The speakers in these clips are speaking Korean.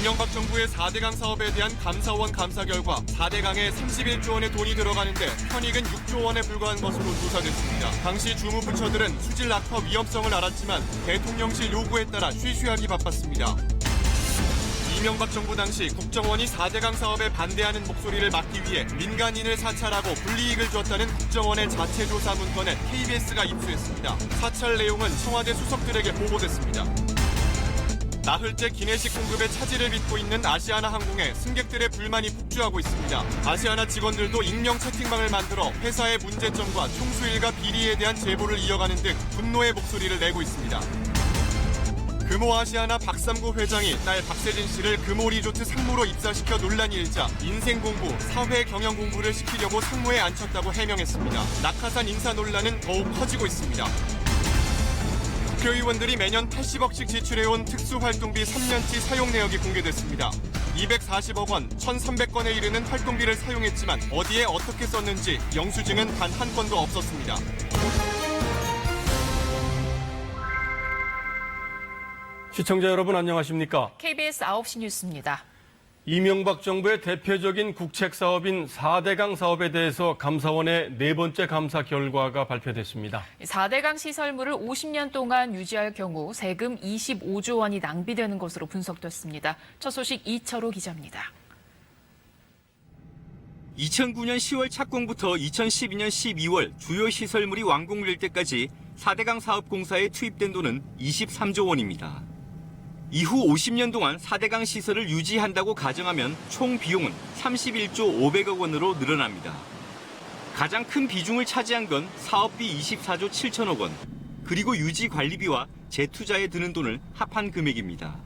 이명박 정부의 4대강 사업에 대한 감사원 감사 결과 4대강에 31조 원의 돈이 들어가는데 편익은 6조 원에 불과한 것으로 조사됐습니다. 당시 주무부처들은 수질 악화 위험성을 알았지만 대통령실 요구에 따라 쉬쉬하기 바빴습니다. 이명박 정부 당시 국정원이 4대강 사업에 반대하는 목소리를 막기 위해 민간인을 사찰하고 불이익을 줬다는 국정원의 자체 조사 문건을 KBS가 입수했습니다. 사찰 내용은 청와대 수석들에게 보고됐습니다. 나흘째 기내식 공급에 차질을 빚고 있는 아시아나항공에 승객들의 불만이 폭주하고 있습니다. 아시아나 직원들도 익명 채팅방을 만들어 회사의 문제점과 총수일가 비리에 대한 제보를 이어가는 등 분노의 목소리를 내고 있습니다. 금호 아시아나 박삼구 회장이 딸 박세진 씨를 금호 리조트 상무로 입사시켜 논란이 일자 인생 공부, 사회 경영 공부를 시키려고 상무에 앉혔다고 해명했습니다. 낙하산 인사 논란은 더욱 커지고 있습니다. 국회의원들이 매년 80억씩 지출해온 특수활동비 3년치 사용 내역이 공개됐습니다. 240억 원, 1,300건에 이르는 활동비를 사용했지만 어디에 어떻게 썼는지 영수증은 단 한 건도 없었습니다. 시청자 여러분 안녕하십니까? KBS 9시 뉴스입니다. 이명박 정부의 대표적인 국책사업인 4대강 사업에 대해서 감사원의 네 번째 감사 결과가 발표됐습니다. 4대강 시설물을 50년 동안 유지할 경우 세금 25조 원이 낭비되는 것으로 분석됐습니다. 첫 소식 이철호 기자입니다. 2009년 10월 착공부터 2012년 12월 주요 시설물이 완공될 때까지 4대강 사업공사에 투입된 돈은 23조 원입니다. 이후 50년 동안 4대강 시설을 유지한다고 가정하면 총 비용은 31조 500억 원으로 늘어납니다. 가장 큰 비중을 차지한 건 사업비 24조 7천억 원, 그리고 유지 관리비와 재투자에 드는 돈을 합한 금액입니다.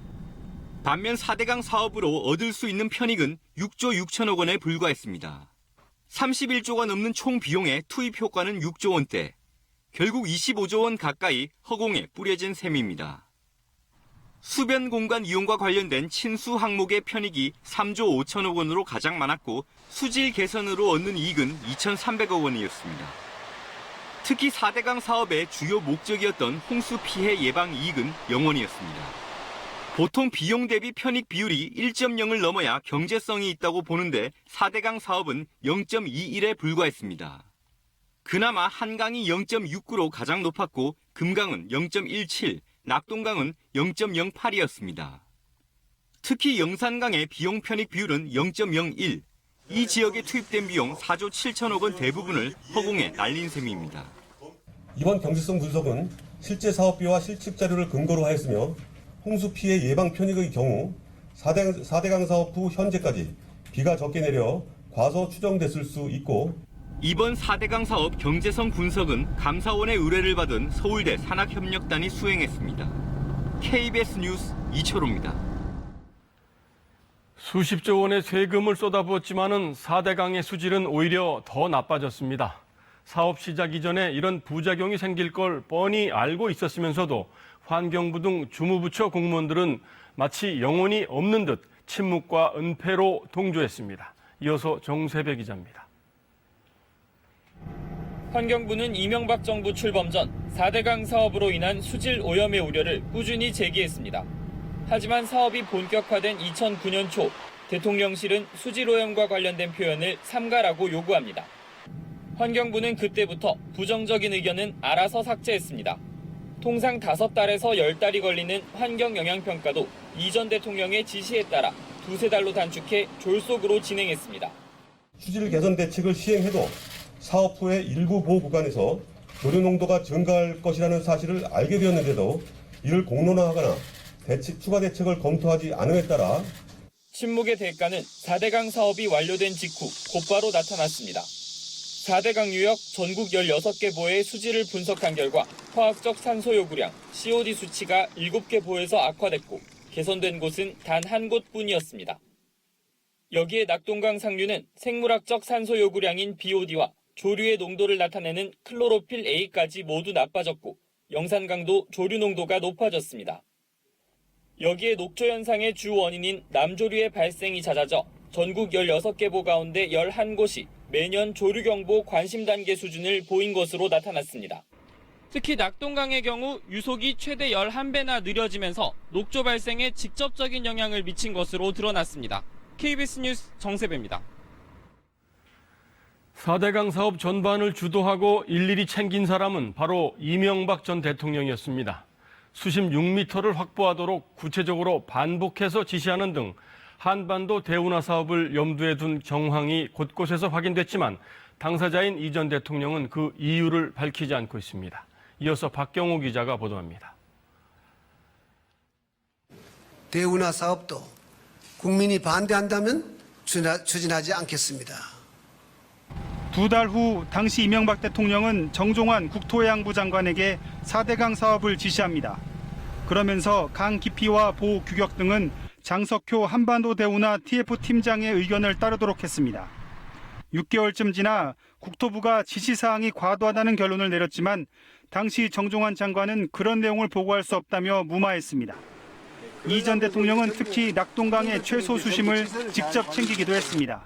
반면 4대강 사업으로 얻을 수 있는 편익은 6조 6천억 원에 불과했습니다. 31조가 넘는 총 비용의 투입 효과는 6조 원대, 결국 25조 원 가까이 허공에 뿌려진 셈입니다. 수변 공간 이용과 관련된 친수 항목의 편익이 3조 5천억 원으로 가장 많았고 수질 개선으로 얻는 이익은 2,300억 원이었습니다. 특히 4대강 사업의 주요 목적이었던 홍수 피해 예방 이익은 0원이었습니다. 보통 비용 대비 편익 비율이 1.0을 넘어야 경제성이 있다고 보는데 4대강 사업은 0.21에 불과했습니다. 그나마 한강이 0.69로 가장 높았고 금강은 0.17, 낙동강은 0.08이었습니다. 특히 영산강의 비용 편익 비율은 0.01, 이 지역에 투입된 비용 4조 7천억 원 대부분을 허공에 날린 셈입니다. 이번 경제성 분석은 실제 사업비와 실측 자료를 근거로 하였으며 홍수 피해 예방 편익의 경우 4대강 사업 후 현재까지 비가 적게 내려 과소 추정됐을 수 있고 이번 4대강 사업 경제성 분석은 감사원의 의뢰를 받은 서울대 산학협력단이 수행했습니다. KBS 뉴스 이철호입니다. 수십조 원의 세금을 쏟아부었지만은 4대강의 수질은 오히려 더 나빠졌습니다. 사업 시작 이전에 이런 부작용이 생길 걸 뻔히 알고 있었으면서도 환경부 등 주무부처 공무원들은 마치 영혼이 없는 듯 침묵과 은폐로 동조했습니다. 이어서 정세배 기자입니다. 환경부는 이명박 정부 출범 전 4대강 사업으로 인한 수질 오염의 우려를 꾸준히 제기했습니다. 하지만 사업이 본격화된 2009년 초 대통령실은 수질 오염과 관련된 표현을 삼가라고 요구합니다. 환경부는 그때부터 부정적인 의견은 알아서 삭제했습니다. 통상 5달에서 10달이 걸리는 환경영향평가도 이전 대통령의 지시에 따라 2-3달로 단축해 졸속으로 진행했습니다. 수질 개선 대책을 시행해도 사업 후에 일부 보호 구간에서 조류 농도가 증가할 것이라는 사실을 알게 되었는데도 이를 공론화하거나 추가 대책을 검토하지 않음에 따라 침묵의 대가는 4대강 사업이 완료된 직후 곧바로 나타났습니다. 4대강 유역 전국 16개 보의 수질을 분석한 결과 화학적 산소 요구량, COD 수치가 7개 보에서 악화됐고 개선된 곳은 단 한 곳뿐이었습니다. 여기에 낙동강 상류는 생물학적 산소 요구량인 BOD와 조류의 농도를 나타내는 클로로필 A까지 모두 나빠졌고 영산강도 조류 농도가 높아졌습니다. 여기에 녹조 현상의 주 원인인 남조류의 발생이 잦아져 전국 16개 보 가운데 11곳이 매년 조류경보 관심 단계 수준을 보인 것으로 나타났습니다. 특히 낙동강의 경우 유속이 최대 11배나 느려지면서 녹조 발생에 직접적인 영향을 미친 것으로 드러났습니다. KBS 뉴스 정세배입니다. 4대강 사업 전반을 주도하고 일일이 챙긴 사람은 바로 이명박 전 대통령이었습니다. 수심 6m를 확보하도록 구체적으로 반복해서 지시하는 등 한반도 대운하 사업을 염두에 둔 정황이 곳곳에서 확인됐지만 당사자인 이 전 대통령은 그 이유를 밝히지 않고 있습니다. 이어서 박경호 기자가 보도합니다. 대운하 사업도 국민이 반대한다면 추진하지 않겠습니다. 2달 후 당시 이명박 대통령은 정종환 국토해양부 장관에게 4대강 사업을 지시합니다. 그러면서 강 깊이와 보호 규격 등은 장석효 한반도 대운하 TF팀장의 의견을 따르도록 했습니다. 6개월쯤 지나 국토부가 지시사항이 과도하다는 결론을 내렸지만 당시 정종환 장관은 그런 내용을 보고할 수 없다며 무마했습니다. 이 전 대통령은 특히 낙동강의 최소 수심을 직접 챙기기도 했습니다.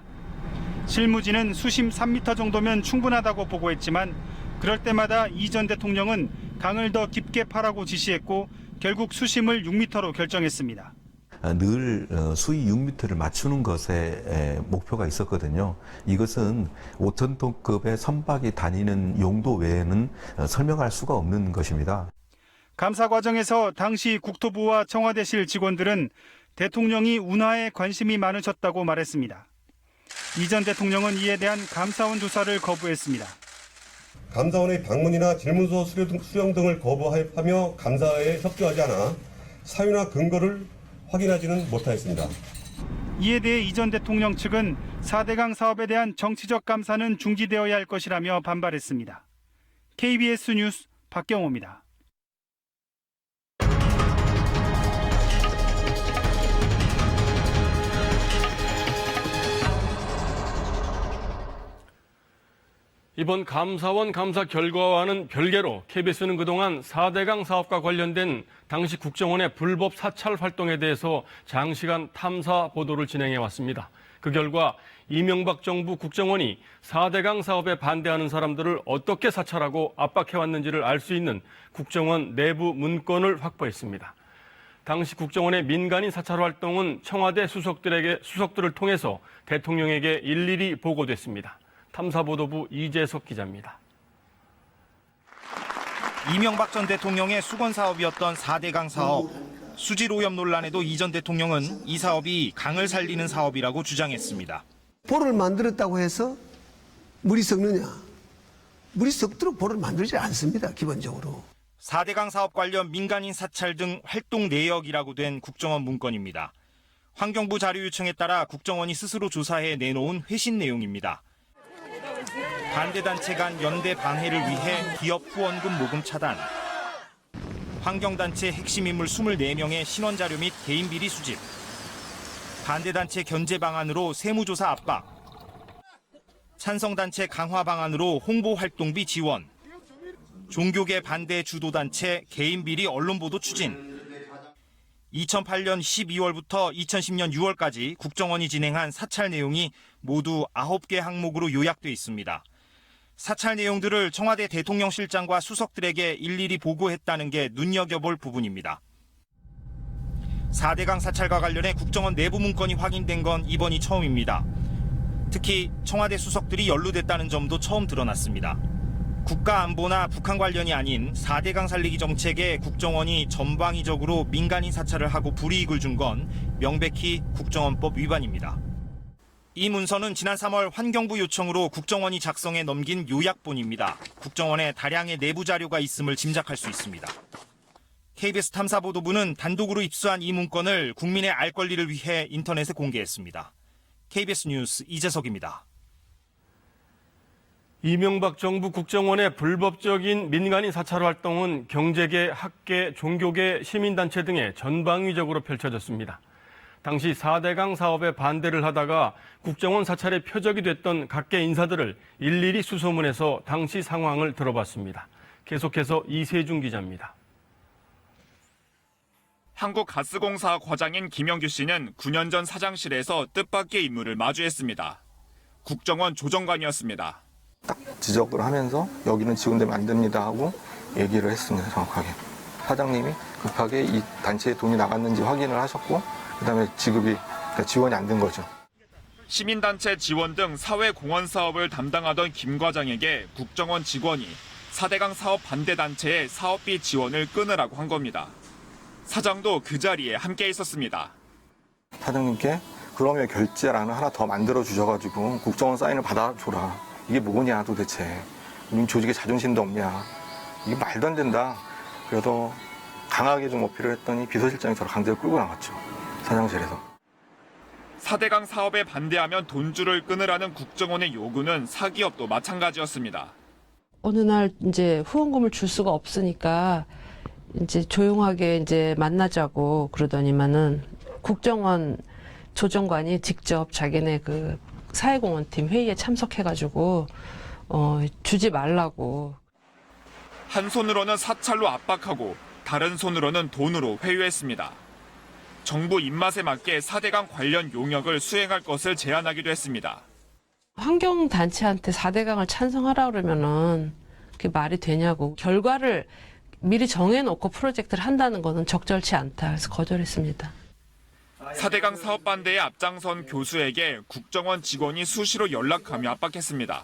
실무진은 수심 3m 정도면 충분하다고 보고했지만 그럴 때마다 이 전 대통령은 강을 더 깊게 파라고 지시했고 결국 수심을 6m로 결정했습니다. 늘 수위 6m를 맞추는 것에 목표가 있었거든요. 이것은 5톤급의 선박이 다니는 용도 외에는 설명할 수가 없는 것입니다. 감사 과정에서 당시 국토부와 청와대실 직원들은 대통령이 운하에 관심이 많으셨다고 말했습니다. 이 전 대통령은 이에 대한 감사원 조사를 거부했습니다. 감사원의 방문이나 질문서 수령 등을 거부하며 감사에 협조하지 않아 사유나 근거를 확인하지는 못하였습니다. 이에 대해 이 전 대통령 측은 4대강 사업에 대한 정치적 감사는 중지되어야 할 것이라며 반발했습니다. KBS 뉴스 박경호입니다. 이번 감사원 감사 결과와는 별개로 KBS는 그동안 4대강 사업과 관련된 당시 국정원의 불법 사찰 활동에 대해서 장시간 탐사 보도를 진행해 왔습니다. 그 결과 이명박 정부 국정원이 4대강 사업에 반대하는 사람들을 어떻게 사찰하고 압박해왔는지를 알 수 있는 국정원 내부 문건을 확보했습니다. 당시 국정원의 민간인 사찰 활동은 청와대 수석들을 통해서 대통령에게 일일이 보고됐습니다. 탐사보도부 이재석 기자입니다. 이명박 전 대통령의 수건 사업이었던 4대강 사업. 수질 오염 논란에도 이 전 대통령은 이 사업이 강을 살리는 사업이라고 주장했습니다. 보를 만들었다고 해서 물이 썩느냐? 물이 썩도록 보를 만들지 않습니다, 기본적으로. 4대강 사업 관련 민간인 사찰 등 활동 내역이라고 된 국정원 문건입니다. 환경부 자료 요청에 따라 국정원이 스스로 조사해 내놓은 회신 내용입니다. 반대단체 간 연대 방해를 위해 기업 후원금 모금 차단, 환경단체 핵심 인물 24명의 신원자료 및 개인 비리 수집, 반대단체 견제 방안으로 세무조사 압박, 찬성단체 강화 방안으로 홍보활동비 지원, 종교계 반대 주도단체 개인 비리 언론보도 추진, 2008년 12월부터 2010년 6월까지 국정원이 진행한 사찰 내용이 모두 9개 항목으로 요약돼 있습니다. 사찰 내용들을 청와대 대통령실장과 수석들에게 일일이 보고했다는 게 눈여겨볼 부분입니다. 4대강 사찰과 관련해 국정원 내부 문건이 확인된 건 이번이 처음입니다. 특히 청와대 수석들이 연루됐다는 점도 처음 드러났습니다. 국가안보나 북한 관련이 아닌 4대강 살리기 정책에 국정원이 전방위적으로 민간인 사찰을 하고 불이익을 준 건 명백히 국정원법 위반입니다. 이 문서는 지난 3월 환경부 요청으로 국정원이 작성해 넘긴 요약본입니다. 국정원에 다량의 내부 자료가 있음을 짐작할 수 있습니다. KBS 탐사보도부는 단독으로 입수한 이 문건을 국민의 알 권리를 위해 인터넷에 공개했습니다. KBS 뉴스 이재석입니다. 이명박 정부 국정원의 불법적인 민간인 사찰 활동은 경제계, 학계, 종교계, 시민단체 등에 전방위적으로 펼쳐졌습니다. 당시 4대강 사업에 반대를 하다가 국정원 사찰의 표적이 됐던 각계 인사들을 일일이 수소문해서 당시 상황을 들어봤습니다. 계속해서 이세중 기자입니다. 한국가스공사 과장인 김영규 씨는 9년 전 사장실에서 뜻밖의 인물을 마주했습니다. 국정원 조정관이었습니다. 딱 지적을 하면서 여기는 지원되면 안 됩니다 하고 얘기를 했습니다. 정확하게. 사장님이 급하게 이 단체에 돈이 나갔는지 확인을 하셨고 그다음에 지원이 안 된 거죠. 시민단체 지원 등 사회공헌 사업을 담당하던 김 과장에게 국정원 직원이 4대강 사업 반대단체의 사업비 지원을 끊으라고 한 겁니다. 사장도 그 자리에 함께 있었습니다. 사장님께 그러면 결제란을 하나 더 만들어 주셔가지고 국정원 사인을 받아줘라. 이게 뭐냐 도대체. 우리 조직에 자존심도 없냐. 이게 말도 안 된다. 그래서 강하게 좀 어필을 했더니 비서실장이 저를 강제로 끌고 나갔죠. 사장실에서. 4대강 사업에 반대하면 돈줄을 끊으라는 국정원의 요구는 사기업도 마찬가지였습니다. 어느 날 이제 후원금을 줄 수가 없으니까 이제 조용하게 이제 만나자고 그러더니만은 국정원 조정관이 직접 자기네 그 사회공헌팀 회의에 참석해가지고 주지 말라고. 한 손으로는 사찰로 압박하고 다른 손으로는 돈으로 회유했습니다. 정부 입맛에 맞게 4대강 관련 용역을 수행할 것을 제안하기도 했습니다. 환경단체한테 4대강을 찬성하라 그러면은 그게 말이 되냐고. 결과를 미리 정해놓고 프로젝트를 한다는 것은 적절치 않다. 그래서 거절했습니다. 4대강 사업 반대에 앞장선 교수에게 국정원 직원이 수시로 연락하며 압박했습니다.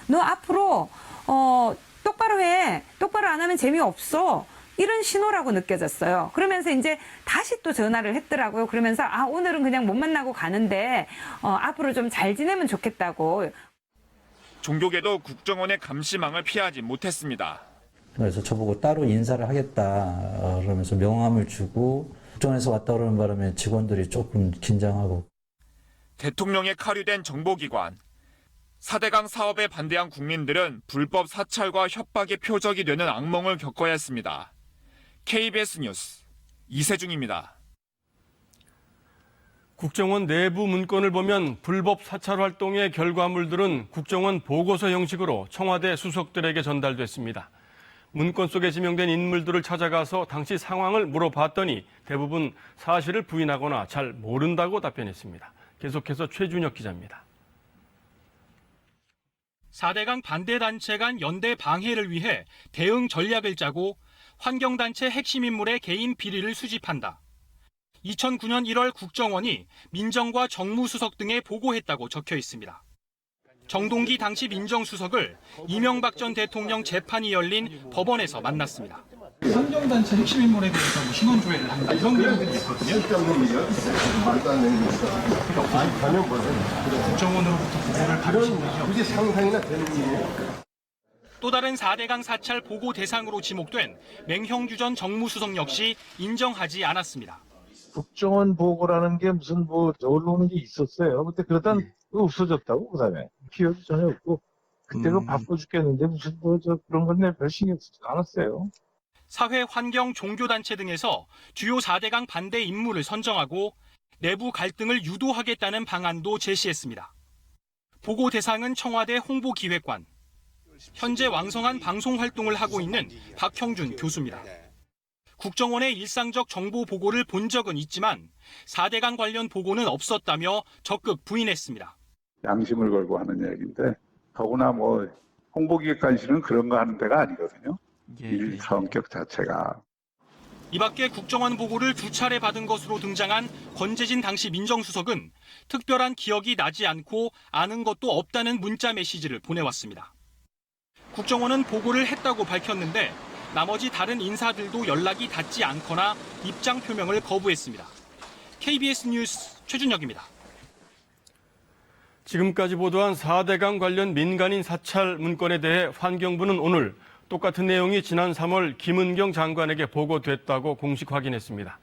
너 앞으로 똑바로 해. 똑바로 안 하면 재미없어. 이런 신호라고 느껴졌어요. 그러면서 이제 다시 또 전화를 했더라고요. 그러면서 오늘은 그냥 못 만나고 가는데 앞으로 좀 잘 지내면 좋겠다고. 종교계도 국정원의 감시망을 피하지 못했습니다. 그래서 저보고 따로 인사를 하겠다 그러면서 명함을 주고 국정원에서 왔다 그러는 바람에 직원들이 조금 긴장하고. 대통령에 카류된 정보기관. 4대강 사업에 반대한 국민들은 불법 사찰과 협박의 표적이 되는 악몽을 겪어야 했습니다. KBS 뉴스 이세중입니다. 국정원 내부 문건을 보면 불법 사찰 활동의 결과물들은 국정원 보고서 형식으로 청와대 수석들에게 전달됐습니다. 문건 속에 지명된 인물들을 찾아가서 당시 상황을 물어봤더니 대부분 사실을 부인하거나 잘 모른다고 답변했습니다. 계속해서 최준혁 기자입니다. 4대강 반대단체 간 연대 방해를 위해 대응 전략을 짜고 환경단체 핵심 인물의 개인 비리를 수집한다. 2009년 1월 국정원이 민정과 정무수석 등에 보고했다고 적혀 있습니다. 정동기 당시 민정수석을 이명박 전 대통령 재판이 열린 법원에서 만났습니다. 환경단체 핵심 인물에 대해서 신원 조회를 한다 이런 내용들이 있거든요. 국정원으로부터 보고를 받으시면요. 굳이 상상이나 되는 일이에요. 또 다른 4대강 사찰 보고 대상으로 지목된 맹형규 전 정무수석 역시 인정하지 않았습니다. 국정원 보고라는 게 무슨 올라오는 게 있었어요. 근데 그러다 없어졌다고 그다음에 기억이 전혀 없고 그때 그 바빠 죽겠는데 무슨 그런 건 내 별 신경 쓰지 않았어요. 사회, 환경, 종교단체 등에서 주요 4대강 반대 인물을 선정하고 내부 갈등을 유도하겠다는 방안도 제시했습니다. 보고 대상은 청와대 홍보기획관, 현재 왕성한 방송 활동을 하고 있는 박형준 교수입니다. 국정원의 일상적 정보 보고를 본 적은 있지만 4대강 관련 보고는 없었다며 적극 부인했습니다. 양심을 걸고 하는 얘기인데 더구나 홍보기획관실은 그런 거 하는 데가 아니거든요. 일 성격 자체가. 이 밖에 국정원 보고를 2차례 받은 것으로 등장한 권재진 당시 민정수석은 특별한 기억이 나지 않고 아는 것도 없다는 문자 메시지를 보내왔습니다. 국정원은 보고를 했다고 밝혔는데 나머지 다른 인사들도 연락이 닿지 않거나 입장 표명을 거부했습니다. KBS 뉴스 최준혁입니다. 지금까지 보도한 4대강 관련 민간인 사찰 문건에 대해 환경부는 오늘 똑같은 내용이 지난 3월 김은경 장관에게 보고됐다고 공식 확인했습니다.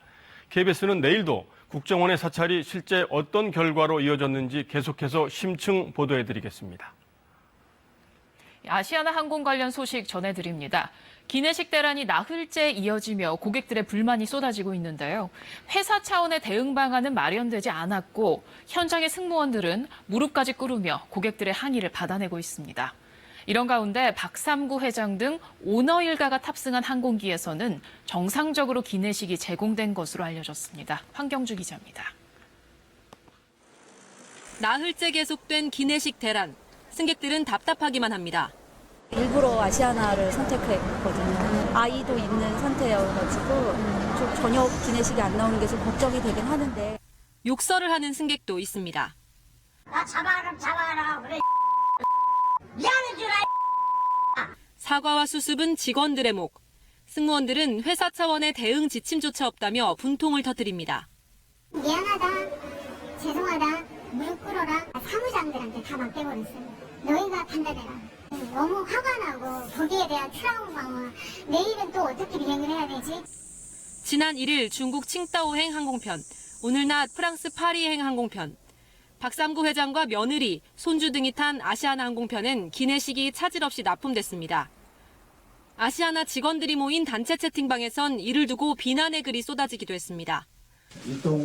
KBS는 내일도 국정원의 사찰이 실제 어떤 결과로 이어졌는지 계속해서 심층 보도해드리겠습니다. 아시아나 항공 관련 소식 전해드립니다. 기내식 대란이 나흘째 이어지며 고객들의 불만이 쏟아지고 있는데요. 회사 차원의 대응 방안은 마련되지 않았고 현장의 승무원들은 무릎까지 꿇으며 고객들의 항의를 받아내고 있습니다. 이런 가운데 박삼구 회장 등 오너 일가가 탑승한 항공기에서는 정상적으로 기내식이 제공된 것으로 알려졌습니다. 황경주 기자입니다. 나흘째 계속된 기내식 대란. 승객들은 답답하기만 합니다. 일부러 아시아나를 선택했거든요. 아이도 있는 상태여가지고 좀 전혀 기내식이 안 나오는 게 좀 걱정이 되긴 하는데. 욕설을 하는 승객도 있습니다. 나 잡아라 그래. 미안한 줄 알. 사과와 수습은 직원들의 목. 승무원들은 회사 차원의 대응 지침조차 없다며 분통을 터뜨립니다. 미안하다. 죄송하다. 무릎 꿇어라. 사무장들한테 다 맡겨버렸어요. 너희가 판단해라. 너무 화가 나고 거기에 대한 트라우마와 내일은 또 어떻게 비행을 해야 되지? 지난 1일 중국 칭다오행 항공편, 오늘 낮 프랑스 파리행 항공편, 박삼구 회장과 며느리, 손주 등이 탄 아시아나 항공편은 기내식이 차질 없이 납품됐습니다. 아시아나 직원들이 모인 단체 채팅방에선 이를 두고 비난의 글이 쏟아지기도 했습니다.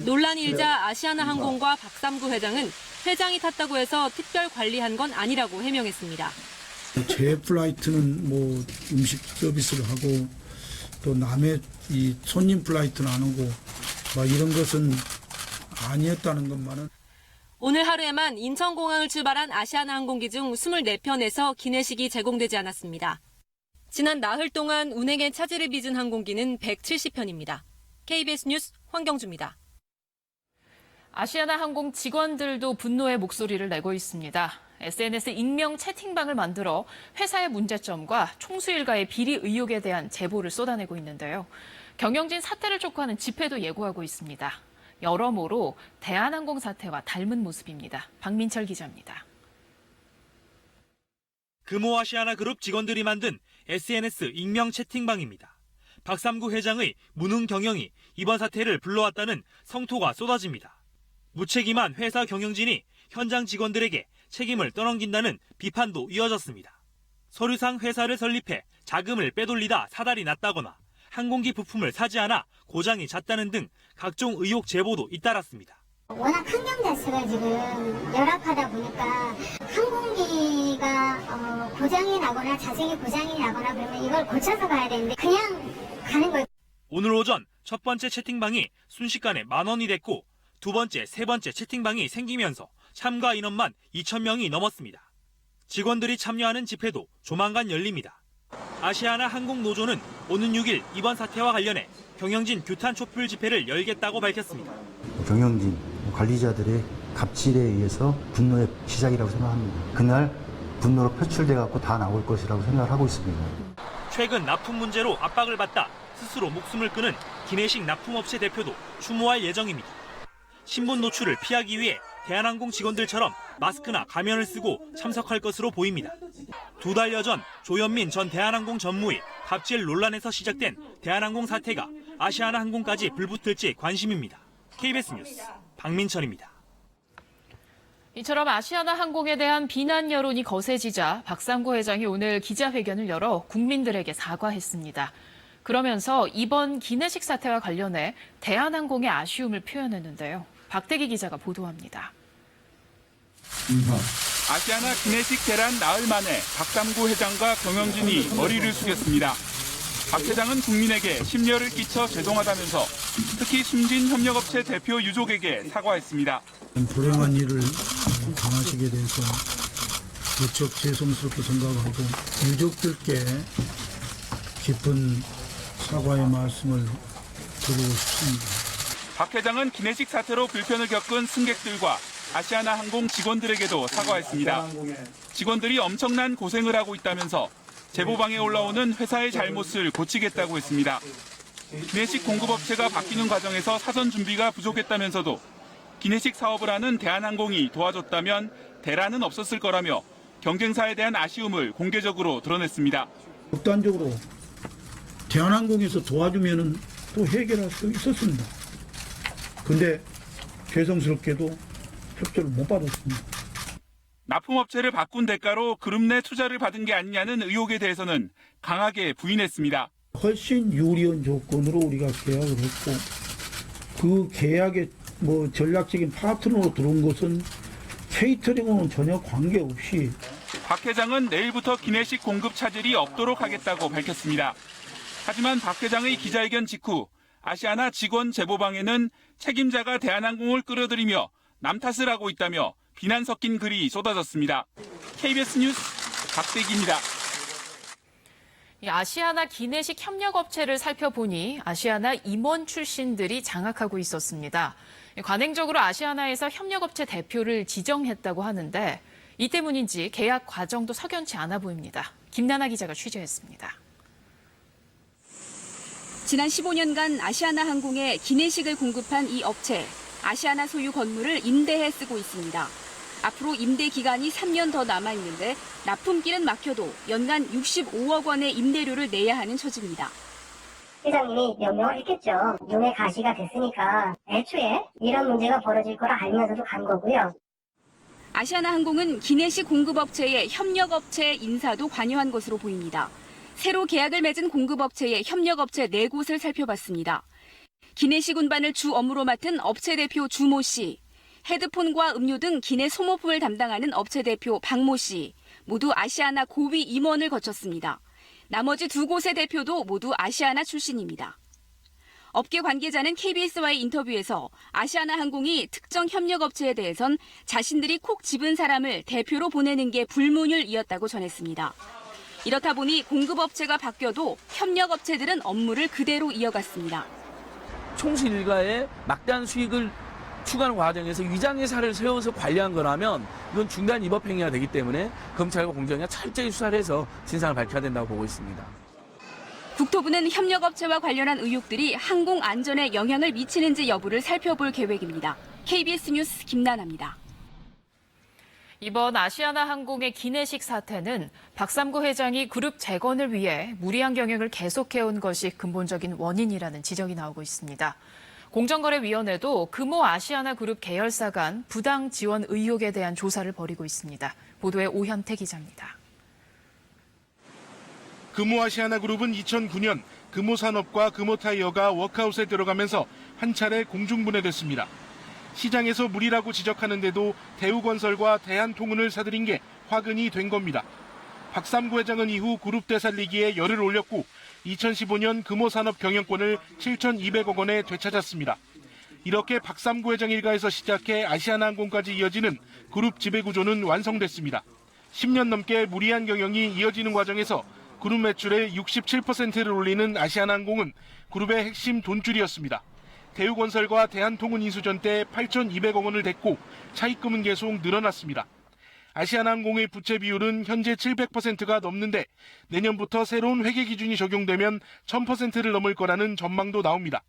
논란이 일자 아시아나 항공과 박삼구 회장은 회장이 탔다고 해서 특별 관리한 건 아니라고 해명했습니다. 제 플라이트는 뭐 음식 서비스를 하고 또 남의 이 손님 플라이트는 안 오고 막 이런 것은 아니었다는 것만은. 오늘 하루에만 인천공항을 출발한 아시아나 항공기 중 24편에서 기내식이 제공되지 않았습니다. 지난 나흘 동안 운행에 차질을 빚은 항공기는 170편입니다. KBS 뉴스 황경주입니다. 아시아나 항공 직원들도 분노의 목소리를 내고 있습니다. SNS 익명 채팅방을 만들어 회사의 문제점과 총수 일가의 비리 의혹에 대한 제보를 쏟아내고 있는데요. 경영진 사퇴를 촉구하는 집회도 예고하고 있습니다. 여러모로 대한항공 사태와 닮은 모습입니다. 박민철 기자입니다. 금호아시아나 그룹 직원들이 만든 SNS 익명 채팅방입니다. 박삼구 회장의 무능 경영이 이번 사태를 불러왔다는 성토가 쏟아집니다. 무책임한 회사 경영진이 현장 직원들에게 책임을 떠넘긴다는 비판도 이어졌습니다. 서류상 회사를 설립해 자금을 빼돌리다 사달이 났다거나 항공기 부품을 사지 않아 고장이 잦다는 등 각종 의혹 제보도 잇따랐습니다. 워낙 환경 자체가 지금 열악하다 보니까 항공기가 고장이 나거나 자석이 고장이 나거나 그러면 이걸 고쳐서 가야 되는데 그냥 가는 거예요. 오늘 오전 첫 번째 채팅방이 순식간에 10,000원이 됐고 두 번째, 세 번째 채팅방이 생기면서 참가 인원만 2,000명이 넘었습니다. 직원들이 참여하는 집회도 조만간 열립니다. 아시아나 항공노조는 오는 6일 이번 사태와 관련해 경영진 규탄 촛불 집회를 열겠다고 밝혔습니다. 경영진 관리자들의 갑질에 의해서 분노의 시작이라고 생각합니다. 그날 분노로 표출돼 갖고 다 나올 것이라고 생각을 하고 있습니다. 최근 납품 문제로 압박을 받다 스스로 목숨을 끊은 기내식 납품업체 대표도 추모할 예정입니다. 신분 노출을 피하기 위해 대한항공 직원들처럼 마스크나 가면을 쓰고 참석할 것으로 보입니다. 2달여 전 조현민 전 대한항공 전무의 갑질 논란에서 시작된 대한항공 사태가 아시아나 항공까지 불붙을지 관심입니다. KBS 뉴스 박민철입니다. 이처럼 아시아나 항공에 대한 비난 여론이 거세지자 박삼구 회장이 오늘 기자회견을 열어 국민들에게 사과했습니다. 그러면서 이번 기내식 사태와 관련해 대한항공의 아쉬움을 표현했는데요. 박대기 기자가 보도합니다. 아시아나 기내식 대란 나흘 만에 박삼구 회장과 경영진이 머리를 숙였습니다. 박 회장은 국민에게 심려를 끼쳐 죄송하다면서 특히 숨진 협력업체 대표 유족에게 사과했습니다. 불행한 일을 당하시게 돼서 무척 죄송스럽게 생각하고 유족들께 깊은 사과의 말씀을 드리고 싶습니다. 박 회장은 기내식 사태로 불편을 겪은 승객들과 아시아나 항공 직원들에게도 사과했습니다. 직원들이 엄청난 고생을 하고 있다면서 제보방에 올라오는 회사의 잘못을 고치겠다고 했습니다. 기내식 공급업체가 바뀌는 과정에서 사전 준비가 부족했다면서도 기내식 사업을 하는 대한항공이 도와줬다면 대란은 없었을 거라며 경쟁사에 대한 아쉬움을 공개적으로 드러냈습니다. 극단적으로 대한항공에서 도와주면 또 해결할 수 있었습니다. 근데 죄송스럽게도 협조를 못 받았습니다. 납품업체를 바꾼 대가로 그룹 내 투자를 받은 게 아니냐는 의혹에 대해서는 강하게 부인했습니다. 훨씬 유리한 조건으로 우리가 계약을 했고 그 계약에 전략적인 파트너로 들어온 것은 케이터링과는 전혀 관계없이 박 회장은 내일부터 기내식 공급 차질이 없도록 하겠다고 밝혔습니다. 하지만 박 회장의 기자회견 직후 아시아나 직원 제보방에는 책임자가 대한항공을 끌어들이며 남 탓을 하고 있다며 비난 섞인 글이 쏟아졌습니다. KBS 뉴스 박대기입니다. 이 아시아나 기내식 협력업체를 살펴보니 아시아나 임원 출신들이 장악하고 있었습니다. 관행적으로 아시아나에서 협력업체 대표를 지정했다고 하는데 이 때문인지 계약 과정도 석연치 않아 보입니다. 김나나 기자가 취재했습니다. 지난 15년간 아시아나 항공에 기내식을 공급한 이 업체, 아시아나 소유 건물을 임대해 쓰고 있습니다. 앞으로 임대 기간이 3년 더 남아있는데 납품길은 막혀도 연간 65억 원의 임대료를 내야 하는 처지입니다. 회장님이 명령을 했겠죠. 눈에 가시가 됐으니까 애초에 이런 문제가 벌어질 거라 알면서도 간 거고요. 아시아나 항공은 기내식 공급업체의 협력업체 인사도 관여한 것으로 보입니다. 새로 계약을 맺은 공급업체의 협력업체 4곳을 살펴봤습니다. 기내식 운반을 주 업무로 맡은 업체 대표 주모 씨, 헤드폰과 음료 등 기내 소모품을 담당하는 업체 대표 박모 씨, 모두 아시아나 고위 임원을 거쳤습니다. 나머지 2곳의 대표도 모두 아시아나 출신입니다. 업계 관계자는 KBS와의 인터뷰에서 아시아나 항공이 특정 협력업체에 대해선 자신들이 콕 집은 사람을 대표로 보내는 게 불문율 이었다고 전했습니다. 이렇다 보니 공급업체가 바뀌어도 협력업체들은 업무를 그대로 이어갔습니다. 총수 일가에 막대한 수익을 추구하는 과정에서 위장회사를 세워서 관리한 거라면 이건 중대한 위법 행위가 되기 때문에 검찰과 공정위가 철저히 수사를 해서 진상을 밝혀야 된다고 보고 있습니다. 국토부는 협력업체와 관련한 의혹들이 항공 안전에 영향을 미치는지 여부를 살펴볼 계획입니다. KBS 뉴스 김나나입니다. 이번 아시아나 항공의 기내식 사태는 박삼구 회장이 그룹 재건을 위해 무리한 경영을 계속해온 것이 근본적인 원인이라는 지적이 나오고 있습니다. 공정거래위원회도 금호 아시아나 그룹 계열사 간 부당 지원 의혹에 대한 조사를 벌이고 있습니다. 보도에 오현태 기자입니다. 금호 아시아나 그룹은 2009년 금호산업과 금호타이어가 워크아웃에 들어가면서 한 차례 공중분해됐습니다. 시장에서 무리라고 지적하는데도 대우건설과 대한통운을 사들인 게 화근이 된 겁니다. 박삼구 회장은 이후 그룹 되살리기에 열을 올렸고 2015년 금호산업 경영권을 7,200억 원에 되찾았습니다. 이렇게 박삼구 회장 일가에서 시작해 아시아나항공까지 이어지는 그룹 지배구조는 완성됐습니다. 10년 넘게 무리한 경영이 이어지는 과정에서 그룹 매출의 67%를 올리는 아시아나항공은 그룹의 핵심 돈줄이었습니다. 대우건설과 대한통운 인수전 때 8,200억 원을 댔고 차입금은 계속 늘어났습니다. 아시아나항공의 부채 비율은 현재 700%가 넘는데 내년부터 새로운 회계 기준이 적용되면 1000%를 넘을 거라는 전망도 나옵니다.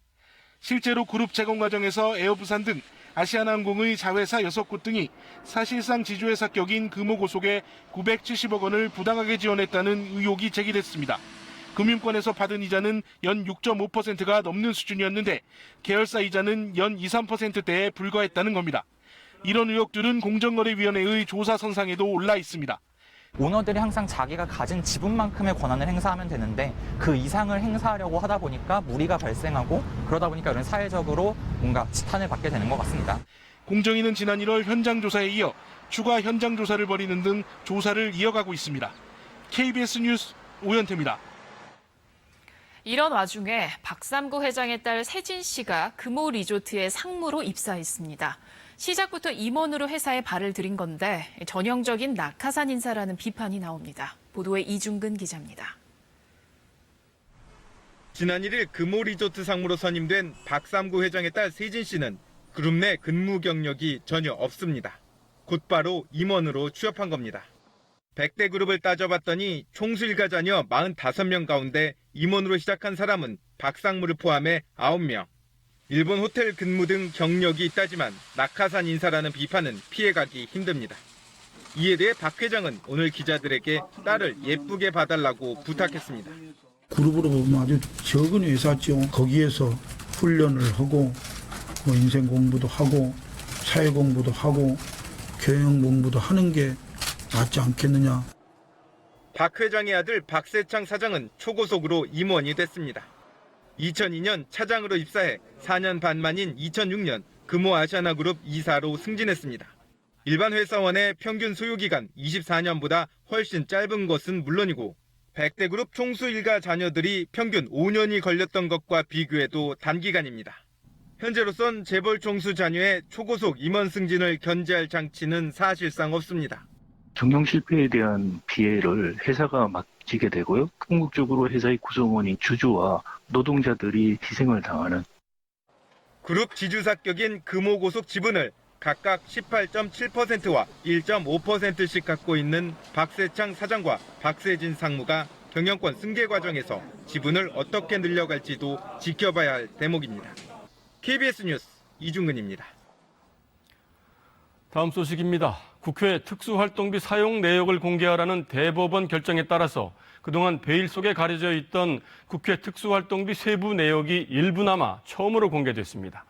실제로 그룹 재건 과정에서 에어부산 등 아시아나항공의 자회사 6곳 등이 사실상 지주회사 격인 금호고 속에 970억 원을 부당하게 지원했다는 의혹이 제기됐습니다. 금융권에서 받은 이자는 연 6.5%가 넘는 수준이었는데 계열사 이자는 연 2, 3%대에 불과했다는 겁니다. 이런 의혹들은 공정거래위원회의 조사 선상에도 올라 있습니다. 오너들이 항상 자기가 가진 지분만큼의 권한을 행사하면 되는데 그 이상을 행사하려고 하다 보니까 무리가 발생하고 그러다 보니까 이런 사회적으로 뭔가 지탄을 받게 되는 것 같습니다. 공정위는 지난 1월 현장 조사에 이어 추가 현장 조사를 벌이는 등 조사를 이어가고 있습니다. KBS 뉴스 오현태입니다. 이런 와중에 박삼구 회장의 딸 세진 씨가 금호 리조트의 상무로 입사했습니다. 시작부터 임원으로 회사에 발을 들인 건데 전형적인 낙하산 인사라는 비판이 나옵니다. 보도에 이중근 기자입니다. 지난 1일 금호 리조트 상무로 선임된 박삼구 회장의 딸 세진 씨는 그룹 내 근무 경력이 전혀 없습니다. 곧바로 임원으로 취업한 겁니다. 100대 그룹을 따져봤더니 총수 일가 자녀 45명 가운데 임원으로 시작한 사람은 박상무를 포함해 9명. 일본 호텔 근무 등 경력이 있다지만 낙하산 인사라는 비판은 피해가기 힘듭니다. 이에 대해 박 회장은 오늘 기자들에게 딸을 예쁘게 봐달라고 부탁했습니다. 그룹으로 보면 아주 적은 회사죠. 거기에서 훈련을 하고 인생 공부도 하고 사회 공부도 하고 경영 공부도 하는 게 낫지 않겠느냐. 박 회장의 아들 박세창 사장은 초고속으로 임원이 됐습니다. 2002년 차장으로 입사해 4년 반 만인 2006년 금호 아시아나그룹 이사로 승진했습니다. 일반 회사원의 평균 소요기간 24년보다 훨씬 짧은 것은 물론이고 100대 그룹 총수 일가 자녀들이 평균 5년이 걸렸던 것과 비교해도 단기간입니다. 현재로선 재벌 총수 자녀의 초고속 임원 승진을 견제할 장치는 사실상 없습니다. 경영 실패에 대한 피해를 회사가 지게 되고요. 궁극적으로 회사의 구성원인 주주와 노동자들이 희생을 당하는 그룹 지주사격인 금호고속 지분을 각각 18.7%와 1.5%씩 갖고 있는 박세창 사장과 박세진 상무가 경영권 승계 과정에서 지분을 어떻게 늘려갈지도 지켜봐야 할 대목입니다. KBS 뉴스 이중근입니다. 다음 소식입니다. 국회 특수활동비 사용 내역을 공개하라는 대법원 결정에 따라서 그동안 베일 속에 가려져 있던 국회 특수활동비 세부 내역이 일부나마 처음으로 공개됐습니다.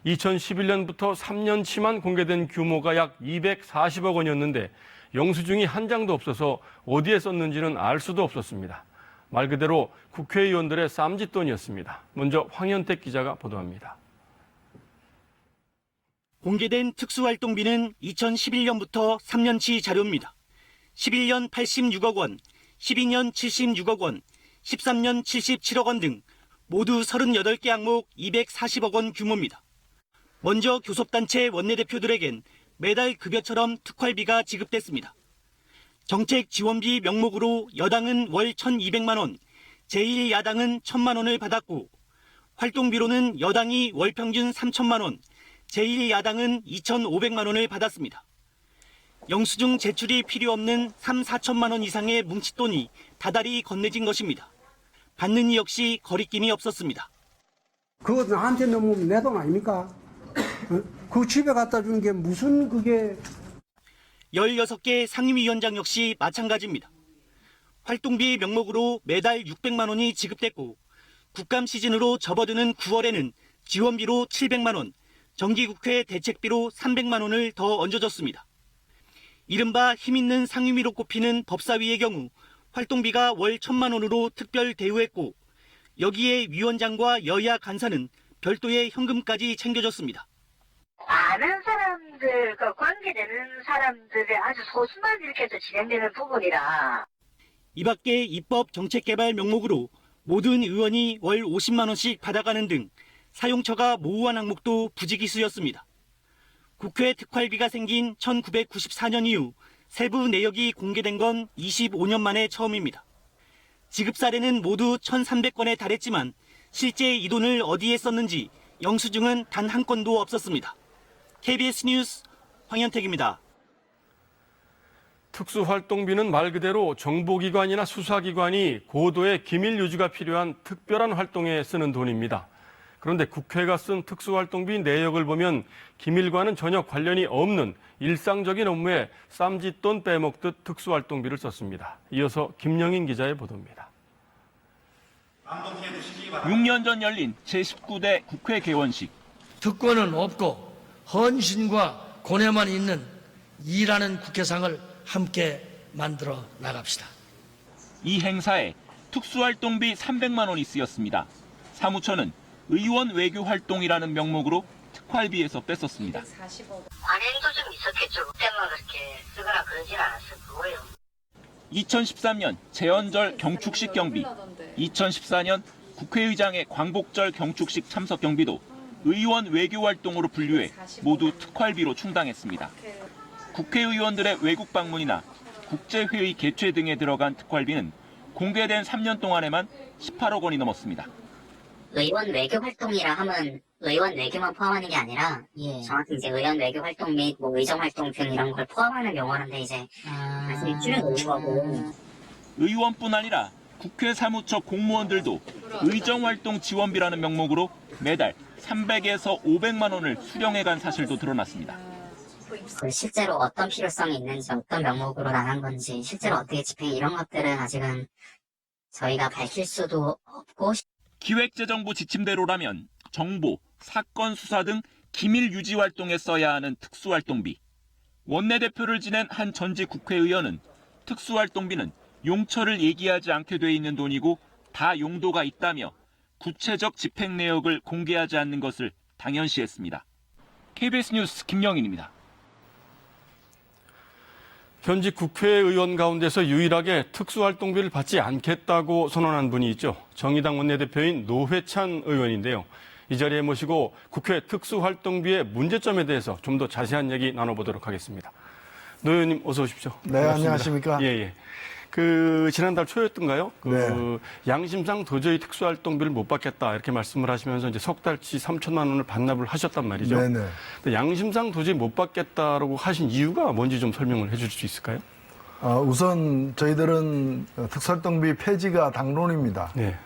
2011년부터 3년치만 공개된 규모가 약 240억 원이었는데 영수증이 한 장도 없어서 어디에 썼는지는 알 수도 없었습니다. 말 그대로 국회의원들의 쌈짓돈이었습니다. 먼저 황현택 기자가 보도합니다. 공개된 특수활동비는 2011년부터 3년치 자료입니다. 11년 86억 원, 12년 76억 원, 13년 77억 원 등 모두 38개 항목 240억 원 규모입니다. 먼저 교섭단체 원내대표들에겐 매달 급여처럼 특활비가 지급됐습니다. 정책 지원비 명목으로 여당은 월 1,200만 원, 제1야당은 1,000만 원을 받았고 활동비로는 여당이 월 평균 3,000만 원, 제1야당은 2,500만 원을 받았습니다. 영수증 제출이 필요 없는 3, 4천만 원 이상의 뭉칫돈이 다달이 건네진 것입니다. 받는 이 역시 거리낌이 없었습니다. 그거 나한테 넘으면 내 돈 아닙니까? 그 집에 갖다 주는 게 무슨 그게... 16개 상임위원장 역시 마찬가지입니다. 활동비 명목으로 매달 600만 원이 지급됐고 국감 시즌으로 접어드는 9월에는 지원비로 700만 원, 정기국회 대책비로 300만 원을 더 얹어줬습니다. 이른바 힘있는 상임위로 꼽히는 법사위의 경우 활동비가 월 1,000만 원으로 특별 대우했고 여기에 위원장과 여야 간사는 별도의 현금까지 챙겨줬습니다. 아는 사람들과 관계되는 사람들의 아주 소수만 이렇게 해서 진행되는 부분이라. 이 밖에 입법 정책개발 명목으로 모든 의원이 월 50만 원씩 받아가는 등 사용처가 모호한 항목도 부지기수였습니다. 국회 특활비가 생긴 1994년 이후 세부 내역이 공개된 건 25년 만에 처음입니다. 지급 사례는 모두 1,300건에 달했지만 실제 이 돈을 어디에 썼는지 영수증은 단 한 건도 없었습니다. KBS 뉴스 황현택입니다. 특수활동비는 말 그대로 정보기관이나 수사기관이 고도의 기밀 유지가 필요한 특별한 활동에 쓰는 돈입니다. 그런데 국회가 쓴 특수활동비 내역을 보면 기밀과는 전혀 관련이 없는 일상적인 업무에 쌈짓돈 빼먹듯 특수활동비를 썼습니다. 이어서 김영인 기자의 보도입니다. 6년 전 열린 제19대 국회 개원식. 특권은 없고 헌신과 고뇌만 있는 일하는 국회상을 함께 만들어 나갑시다. 이 행사에 특수활동비 300만 원이 쓰였습니다. 사무처는 의원 외교활동이라는 명목으로 특활비에서 뺐었습니다. 관행도 좀 있었겠죠. 그때만 그렇게 쓰거나 그러진 않았을 거예요. 2013년 재헌절 경축식 경비, 2014년 국회의장의 광복절 경축식 참석 경비도 의원 외교활동으로 분류해 모두 특활비로 충당했습니다. 국회의원들의 외국 방문이나 국제회의 개최 등에 들어간 특활비는 공개된 3년 동안에만 18억 원이 넘었습니다. 의원 외교 활동이라 하면 의원 외교만 포함하는 게 아니라 정확히 이제 의원 외교 활동 및 뭐 의정 활동 등 이런 걸 포함하는 용어인데 이제 단순히 줄여놓은 거고. 의원뿐 아니라 국회 사무처 공무원들도 의정활동 지원비라는 명목으로 매달 300에서 500만 원을 수령해간 사실도 드러났습니다. 실제로 어떤 필요성이 있는지, 어떤 명목으로 나간 건지, 실제로 어떻게 집행 이런 것들은 아직은 저희가 밝힐 수도 없고. 기획재정부 지침대로라면 정보, 사건 수사 등 기밀 유지 활동에 써야 하는 특수활동비. 원내대표를 지낸 한 전직 국회의원은 특수활동비는 용처를 얘기하지 않게 돼 있는 돈이고 다 용도가 있다며 구체적 집행 내역을 공개하지 않는 것을 당연시했습니다. KBS 뉴스 김영인입니다. 현직 국회의원 가운데서 유일하게 특수활동비를 받지 않겠다고 선언한 분이 있죠. 정의당 원내대표인 노회찬 의원인데요. 이 자리에 모시고 국회 특수활동비의 문제점에 대해서 좀 더 자세한 얘기 나눠보도록 하겠습니다. 노 의원님 어서 오십시오. 네, 반갑습니다. 안녕하십니까. 예. 지난달 초였던가요? 양심상 도저히 특수활동비를 못 받겠다 이렇게 말씀을 하시면서 이제 석 달치 3천만 원을 반납을 하셨단 말이죠. 네네. 근데 양심상 도저히 못 받겠다라고 하신 이유가 뭔지 좀 설명을 해줄 수 있을까요? 우선 저희들은 특수활동비 폐지가 당론입니다. 네.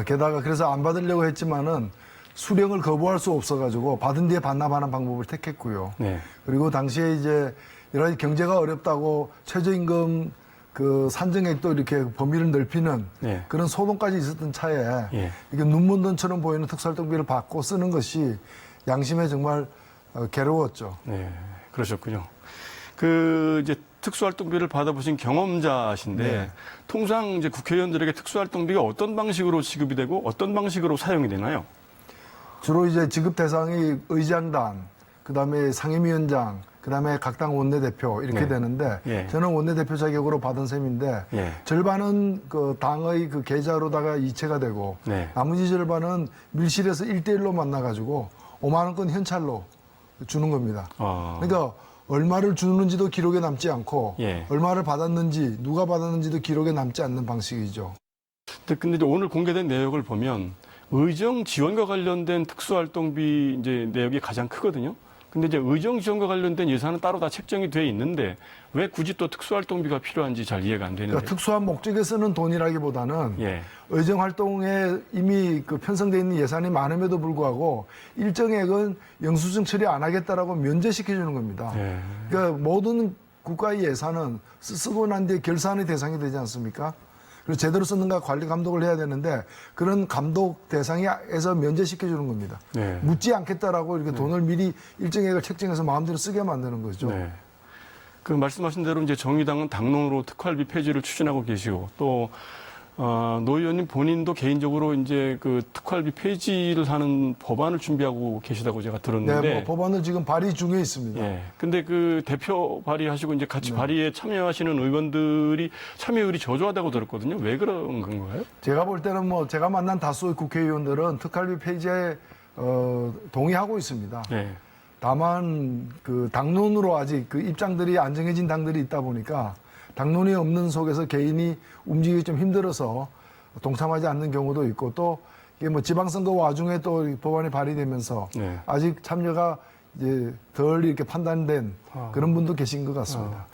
게다가 그래서 안 받으려고 했지만은 수령을 거부할 수 없어가지고 받은 뒤에 반납하는 방법을 택했고요. 네. 그리고 당시에 이제 여러 가지 경제가 어렵다고 최저임금 그 산정액도 이렇게 범위를 넓히는 네. 그런 소동까지 있었던 차에 예. 이게 눈먼 돈처럼 보이는 특수활동비를 받고 쓰는 것이 양심에 정말 괴로웠죠. 네, 그러셨군요. 이제 특수활동비를 받아보신 경험자신데 네. 통상 이제 국회의원들에게 특수활동비가 어떤 방식으로 지급이 되고 어떤 방식으로 사용이 되나요? 주로 이제 지급 대상이 의장단, 그다음에 상임위원장, 그다음에 각 당 원내대표 이렇게 네. 되는데 예. 저는 원내대표 자격으로 받은 셈인데 예. 절반은 그 당의 그 계좌로다가 이체가 되고 네. 나머지 절반은 밀실에서 1대1로 만나가지고 5만 원권 현찰로 주는 겁니다. 그러니까 얼마를 주는지도 기록에 남지 않고 예. 얼마를 받았는지 누가 받았는지도 기록에 남지 않는 방식이죠. 근데 이제 오늘 공개된 내역을 보면 의정 지원과 관련된 특수활동비 이제 내역이 가장 크거든요. 근데 이제 의정 지원과 관련된 예산은 따로 다 책정이 돼 있는데 왜 굳이 또 특수활동비가 필요한지 잘 이해가 안 되는데. 그러니까 특수한 목적에 쓰는 돈이라기보다는 예. 의정 활동에 이미 그 편성돼 있는 예산이 많음에도 불구하고 일정액은 영수증 처리 안 하겠다라고 면제시켜 주는 겁니다. 예. 그러니까 모든 국가의 예산은 쓰고 난 뒤에 결산의 대상이 되지 않습니까? 그리고 제대로 쓰는가 관리 감독을 해야 되는데 그런 감독 대상에서 면제시켜 주는 겁니다. 네. 묻지 않겠다라고 이렇게 돈을 미리 일정액을 책정해서 마음대로 쓰게 만드는 거죠. 네. 말씀하신 대로 이제 정의당은 당론으로 특활비 폐지를 추진하고 계시고 또 노 의원님 본인도 개인적으로 이제 그 특활비 폐지를 하는 법안을 준비하고 계시다고 제가 들었는데. 네, 법안을 지금 발의 중에 있습니다. 예. 근데 그 대표 발의하시고 이제 같이 발의에 참여하시는 의원들이 참여율이 저조하다고 들었거든요. 왜 그런 건가요? 제가 볼 때는 제가 만난 다수의 국회의원들은 특활비 폐지에 동의하고 있습니다. 네. 다만 그 당론으로 아직 그 입장들이 안 정해진 당들이 있다 보니까 당론이 없는 속에서 개인이 움직이기 좀 힘들어서 동참하지 않는 경우도 있고 또 이게 지방선거 와중에 또 법안이 발의되면서 네. 아직 참여가 이제 덜 이렇게 판단된 그런 분도 계신 것 같습니다.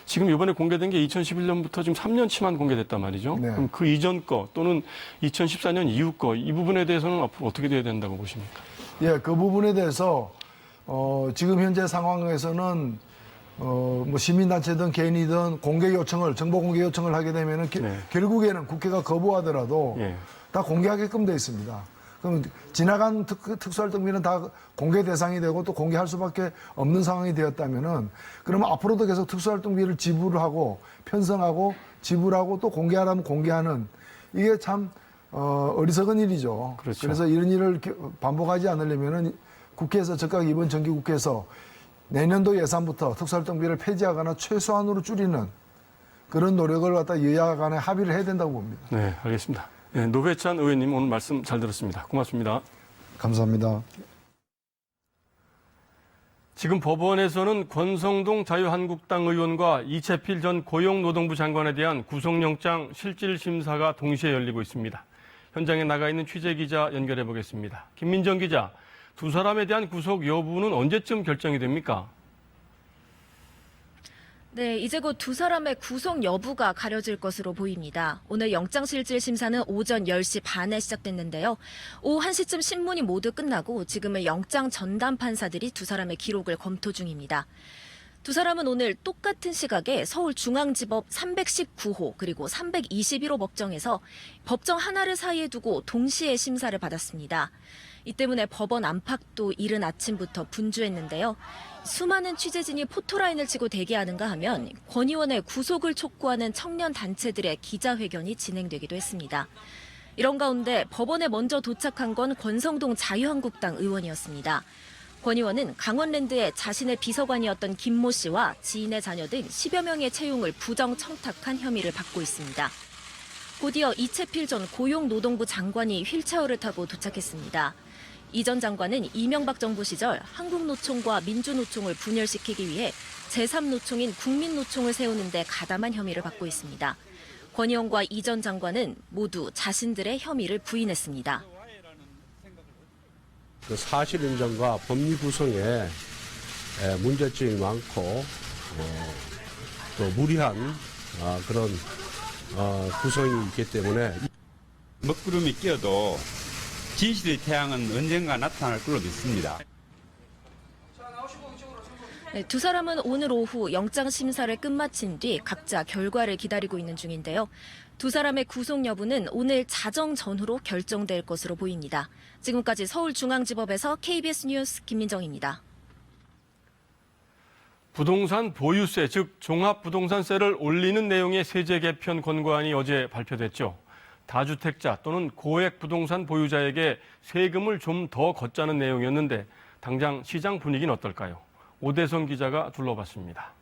지금 이번에 공개된 게 2011년부터 지금 3년치만 공개됐단 말이죠. 네. 그럼 그 이전 거 또는 2014년 이후 거 이 부분에 대해서는 앞으로 어떻게 돼야 된다고 보십니까? 예, 그 부분에 대해서 지금 현재 상황에서는 시민단체든 개인이든 공개 요청을, 정보 공개 요청을 하게 되면은 결국에는 국회가 거부하더라도 다 공개하게끔 돼 있습니다. 그럼 지나간 특수활동비는 다 공개 대상이 되고 또 공개할 수밖에 없는 상황이 되었다면은 그러면 앞으로도 계속 특수활동비를 지불하고 편성하고 지불하고 또 공개하라면 공개하는 이게 참 어리석은 일이죠. 그렇죠. 그래서 이런 일을 반복하지 않으려면은 국회에서 즉각 이번 정기국회에서 내년도 예산부터 특수활동비를 폐지하거나 최소한으로 줄이는 그런 노력을 갖다 여야 간에 합의를 해야 된다고 봅니다. 네, 알겠습니다. 네, 노회찬 의원님 오늘 말씀 잘 들었습니다. 고맙습니다. 감사합니다. 지금 법원에서는 권성동 자유한국당 의원과 이채필 전 고용노동부 장관에 대한 구속영장 실질심사가 동시에 열리고 있습니다. 현장에 나가 있는 취재기자 연결해 보겠습니다. 김민정 기자, 두 사람에 대한 구속 여부는 언제쯤 결정이 됩니까? 네, 이제 곧 두 사람의 구속 여부가 가려질 것으로 보입니다. 오늘 영장실질심사는 오전 10시 반에 시작됐는데요. 오후 1시쯤 신문이 모두 끝나고 지금은 영장 전담 판사들이 두 사람의 기록을 검토 중입니다. 두 사람은 오늘 똑같은 시각에 서울중앙지법 319호 그리고 321호 법정에서 법정 하나를 사이에 두고 동시에 심사를 받았습니다. 이 때문에 법원 안팎도 이른 아침부터 분주했는데요. 수많은 취재진이 포토라인을 치고 대기하는가 하면 권 의원의 구속을 촉구하는 청년 단체들의 기자회견이 진행되기도 했습니다. 이런 가운데 법원에 먼저 도착한 건 권성동 자유한국당 의원이었습니다. 권 의원은 강원랜드에 자신의 비서관이었던 김모 씨와 지인의 자녀 등 10여 명의 채용을 부정 청탁한 혐의를 받고 있습니다. 곧이어 이채필 전 고용노동부 장관이 휠체어를 타고 도착했습니다. 이 전 장관은 이명박 정부 시절 한국노총과 민주노총을 분열시키기 위해 제3노총인 국민노총을 세우는 데 가담한 혐의를 받고 있습니다. 권의원과 이 전 장관은 모두 자신들의 혐의를 부인했습니다. 그 사실 인정과 법리 구성에 문제점이 많고 또 무리한 그런 구성이 있기 때문에 먹구름이 끼어도 진실의 태양은 언젠가 나타날 걸로 믿습니다. 두 사람은 오늘 오후 영장 심사를 끝마친 뒤 각자 결과를 기다리고 있는 중인데요. 두 사람의 구속 여부는 오늘 자정 전후로 결정될 것으로 보입니다. 지금까지 서울중앙지법에서 KBS 뉴스 김민정입니다. 부동산 보유세, 즉 종합부동산세를 올리는 내용의 세제 개편 권고안이 어제 발표됐죠. 다주택자 또는 고액 부동산 보유자에게 세금을 좀 더 걷자는 내용이었는데 당장 시장 분위기는 어떨까요? 오대성 기자가 둘러봤습니다.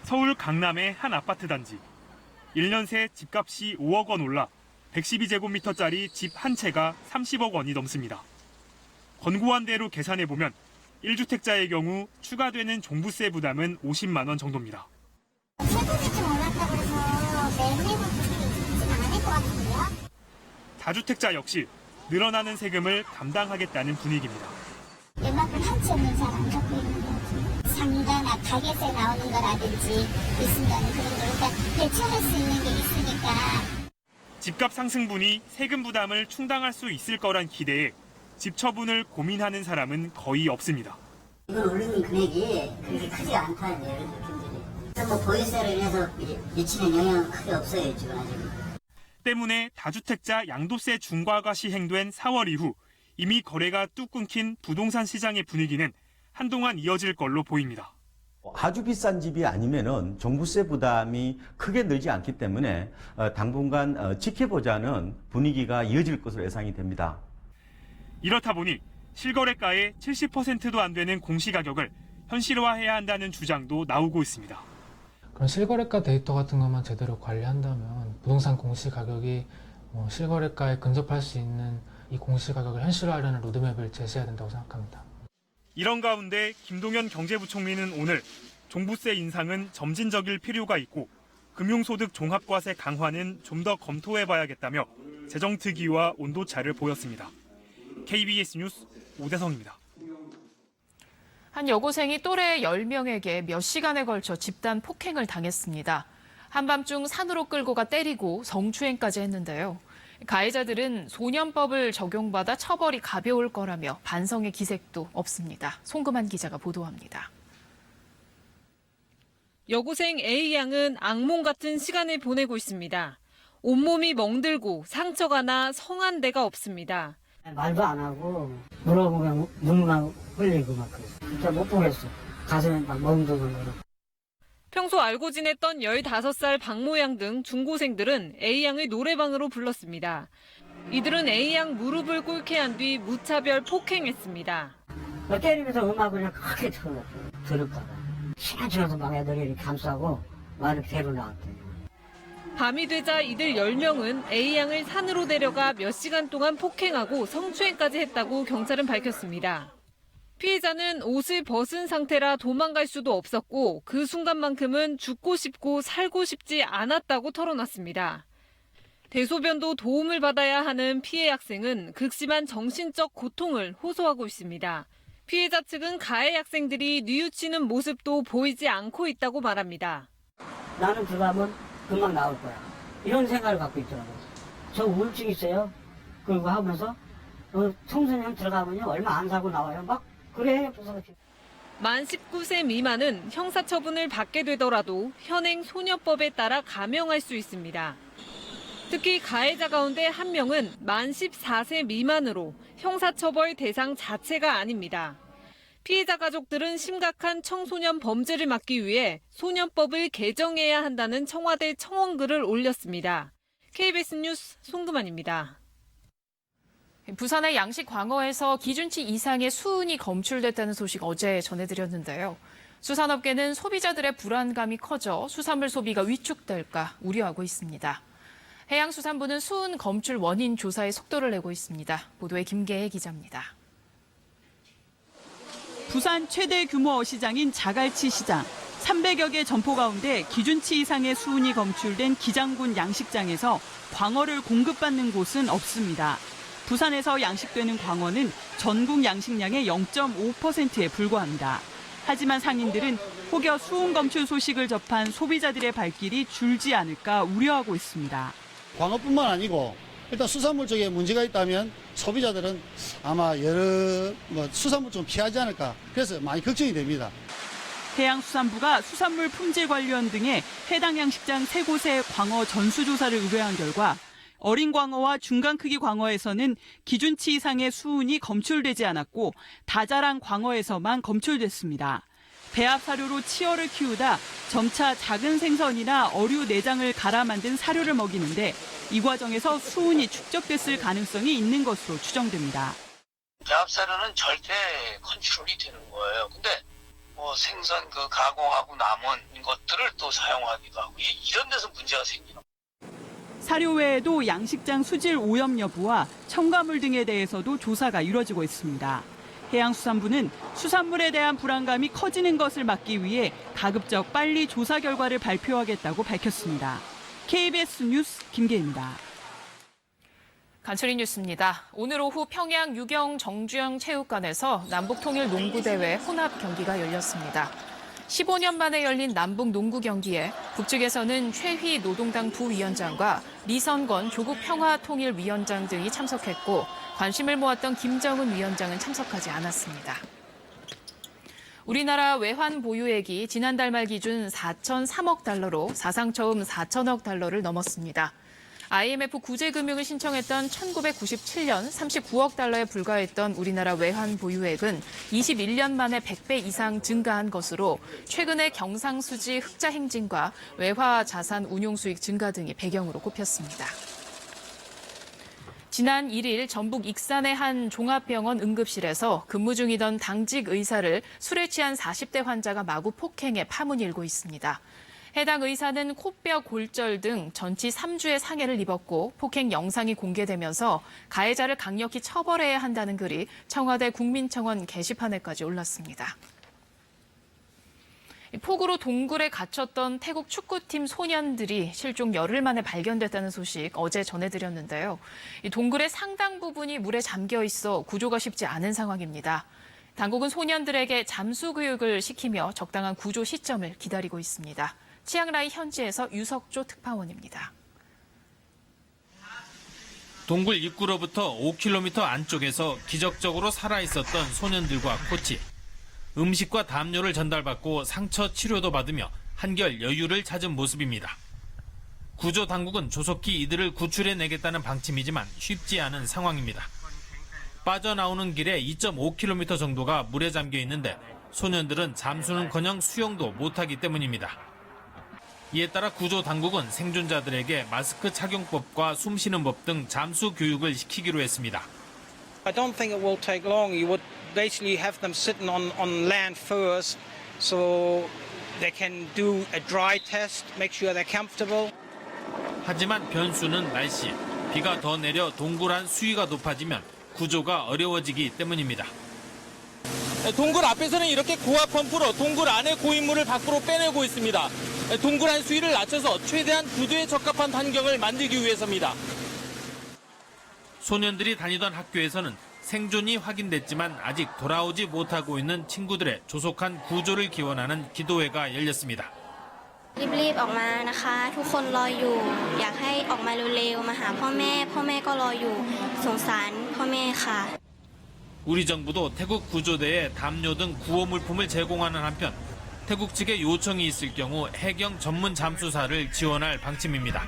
서울 강남의 한 아파트 단지. 1년 새 집값이 5억 원 올라 112제곱미터짜리 집 한 채가 30억 원이 넘습니다. 권고안대로 계산해보면 1주택자의 경우 추가되는 종부세 부담은 50만 원 정도입니다. 세금이 좀 올랐다고 해서 매매부터 안할 것 같은데요? 다주택자 역시 늘어나는 세금을 감당하겠다는 분위기입니다. 웬만큼 한치 없는 사람 갖고 있는 거지. 상가나 가게세 나오는 거라든지 있으면 그런 거 일단 대체할 수 있는 게 있으니까. 집값 상승분이 세금 부담을 충당할 수 있을 거란 기대에 집 처분을 고민하는 사람은 거의 없습니다. 이걸 올리는 금액이 그렇게 크지가 않다는 얘기를 느낌들이. 뭐 보유세로 인해서 미치는 영향은 크게 없어요, 지금 아직. 때문에 다주택자 양도세 중과가 시행된 4월 이후 이미 거래가 뚝 끊긴 부동산 시장의 분위기는 한동안 이어질 걸로 보입니다. 아주 비싼 집이 아니면은 종부세 부담이 크게 늘지 않기 때문에 당분간 지켜보자는 분위기가 이어질 것으로 예상이 됩니다. 이렇다 보니 실거래가의 70%도 안 되는 공시가격을 현실화해야 한다는 주장도 나오고 있습니다. 그런 실거래가 데이터 같은 것만 제대로 관리한다면 부동산 공시가격이 실거래가에 근접할 수 있는 이 공시가격을 현실화하려는 로드맵을 제시해야 된다고 생각합니다. 이런 가운데 김동연 경제부총리는 오늘 종부세 인상은 점진적일 필요가 있고 금융소득 종합과세 강화는 좀 더 검토해봐야겠다며 재정특위와 온도차를 보였습니다. KBS 뉴스 오대성입니다. 한 여고생이 또래 10명에게 몇 시간에 걸쳐 집단 폭행을 당했습니다. 한밤중 산으로 끌고 가 때리고 성추행까지 했는데요. 가해자들은 소년법을 적용받아 처벌이 가벼울 거라며 반성의 기색도 없습니다. 송금한 기자가 보도합니다. 여고생 A양은 악몽 같은 시간을 보내고 있습니다. 온몸이 멍들고 상처가 나 성한 데가 없습니다. 말도 안 하고 물어보면 눈만 흘리고 막 그랬어. 진짜 못 보겠어. 가슴에 막 멍들고. 평소 알고 지냈던 15살 박모양 등 중고생들은 A양의 노래방으로 불렀습니다. 이들은 A양 무릎을 꿇게 한 뒤 무차별 폭행했습니다. 때리면서 음악을 그냥 크게 틀어놓고 들을까 봐. 시간치면서 막 애들이 이렇게 감싸고 막 이렇게 데려 나왔대. 밤이 되자 이들 10명은 A양을 산으로 데려가 몇 시간 동안 폭행하고 성추행까지 했다고 경찰은 밝혔습니다. 피해자는 옷을 벗은 상태라 도망갈 수도 없었고 그 순간만큼은 죽고 싶고 살고 싶지 않았다고 털어놨습니다. 대소변도 도움을 받아야 하는 피해 학생은 극심한 정신적 고통을 호소하고 있습니다. 피해자 측은 가해 학생들이 뉘우치는 모습도 보이지 않고 있다고 말합니다. 나는 들어가면 금방 나올 거야. 이런 생각을 갖고 있더라고요. 저 우울증 있어요. 그리고 하면서 청소년 들어가면요 얼마 안 사고 나와요. 막 그래. 만 19세 미만은 형사처분을 받게 되더라도 현행 소녀법에 따라 감형할 수 있습니다. 특히 가해자 가운데 한 명은 만 14세 미만으로 형사처벌 대상 자체가 아닙니다. 피해자 가족들은 심각한 청소년 범죄를 막기 위해 소년법을 개정해야 한다는 청와대 청원글을 올렸습니다. KBS 뉴스 송금환입니다. 부산의 양식 광어에서 기준치 이상의 수은이 검출됐다는 소식 어제 전해드렸는데요. 수산업계는 소비자들의 불안감이 커져 수산물 소비가 위축될까 우려하고 있습니다. 해양수산부는 수은 검출 원인 조사에 속도를 내고 있습니다. 보도에 김계혜 기자입니다. 부산 최대 규모 어시장인 자갈치 시장. 300여 개 점포 가운데 기준치 이상의 수온이 검출된 기장군 양식장에서 광어를 공급받는 곳은 없습니다. 부산에서 양식되는 광어는 전국 양식량의 0.5%에 불과합니다. 하지만 상인들은 혹여 수온 검출 소식을 접한 소비자들의 발길이 줄지 않을까 우려하고 있습니다. 광어뿐만 아니고 일단 수산물 쪽에 문제가 있다면 소비자들은 아마 여러 수산물 좀 피하지 않을까, 그래서 많이 걱정이 됩니다. 해양수산부가 수산물 품질관리원 등의 해당 양식장 3곳의 광어 전수조사를 의뢰한 결과 어린 광어와 중간 크기 광어에서는 기준치 이상의 수온이 검출되지 않았고 다자란 광어에서만 검출됐습니다. 배합 사료로 치어를 키우다 점차 작은 생선이나 어류 내장을 갈아 만든 사료를 먹이는데 이 과정에서 수온이 축적됐을 가능성이 있는 것으로 추정됩니다. 배합 사료는 절대 컨트롤이 되는 거예요. 근데 생선 가공하고 남은 것들을 또 사용하기도 하고 이런 데서 문제가 생기는 거예요. 사료 외에도 양식장 수질 오염 여부와 첨가물 등에 대해서도 조사가 이뤄지고 있습니다. 해양수산부는 수산물에 대한 불안감이 커지는 것을 막기 위해 가급적 빨리 조사 결과를 발표하겠다고 밝혔습니다. KBS 뉴스 김계입니다. 간추린 뉴스입니다. 오늘 오후 평양 유경 정주영 체육관에서 남북통일 농구대회 혼합 경기가 열렸습니다. 15년 만에 열린 남북 농구 경기에 북측에서는 최휘 노동당 부위원장과 리선권 조국 평화통일위원장 등이 참석했고 관심을 모았던 김정은 위원장은 참석하지 않았습니다. 우리나라 외환 보유액이 지난달 말 기준 4,003억 달러로 사상 처음 4천억 달러를 넘었습니다. IMF 구제금융을 신청했던 1997년 39억 달러에 불과했던 우리나라 외환 보유액은 21년 만에 100배 이상 증가한 것으로 최근의 경상수지 흑자 행진과 외화 자산 운용 수익 증가 등이 배경으로 꼽혔습니다. 지난 1일 전북 익산의 한 종합병원 응급실에서 근무 중이던 당직 의사를 술에 취한 40대 환자가 마구 폭행해 파문이 일고 있습니다. 해당 의사는 코뼈 골절 등 전치 3주의 상해를 입었고 폭행 영상이 공개되면서 가해자를 강력히 처벌해야 한다는 글이 청와대 국민청원 게시판에까지 올랐습니다. 폭우로 동굴에 갇혔던 태국 축구팀 소년들이 실종 열흘 만에 발견됐다는 소식 어제 전해드렸는데요. 이 동굴의 상당 부분이 물에 잠겨 있어 구조가 쉽지 않은 상황입니다. 당국은 소년들에게 잠수 교육을 시키며 적당한 구조 시점을 기다리고 있습니다. 치앙라이 현지에서 유석조 특파원입니다. 동굴 입구로부터 5km 안쪽에서 기적적으로 살아있었던 소년들과 코치. 음식과 담요를 전달받고 상처 치료도 받으며 한결 여유를 찾은 모습입니다. 구조 당국은 조속히 이들을 구출해내겠다는 방침이지만 쉽지 않은 상황입니다. 빠져나오는 길에 2.5km 정도가 물에 잠겨 있는데 소년들은 잠수는커녕 수영도 못하기 때문입니다. 이에 따라 구조 당국은 생존자들에게 마스크 착용법과 숨쉬는 법 등 잠수 교육을 시키기로 했습니다. I don't think it will take long. You would basically have them sitting on land first so they can do a dry test, make sure they're comfortable. 하지만 변수는 날씨. 비가 더 내려 동굴 안 수위가 높아지면 구조가 어려워지기 때문입니다. 동굴 앞에서는 이렇게 고압 펌프로 동굴 안의 고인물을 밖으로 빼내고 있습니다. 동굴 안 수위를 낮춰서 최대한 구조에 적합한 환경을 만들기 위해서입니다. 소년들이 다니던 학교에서는 생존이 확인됐지만 아직 돌아오지 못하고 있는 친구들의 조속한 구조를 기원하는 기도회가 열렸습니다. รีบๆออกมานะคะทุกคนรออยู่อยากให้ออกมาเร็วๆมาหาพ่อแม่ก็รออยู่สงสารพ่อแม่ค่ะ 우리 정부도 태국 구조대에 담요 등 구호 물품을 제공하는 한편 태국 측의 요청이 있을 경우 해경 전문 잠수사를 지원할 방침입니다.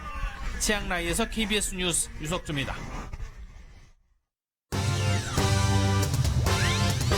치앙라이에서 KBS 뉴스 유석주입니다.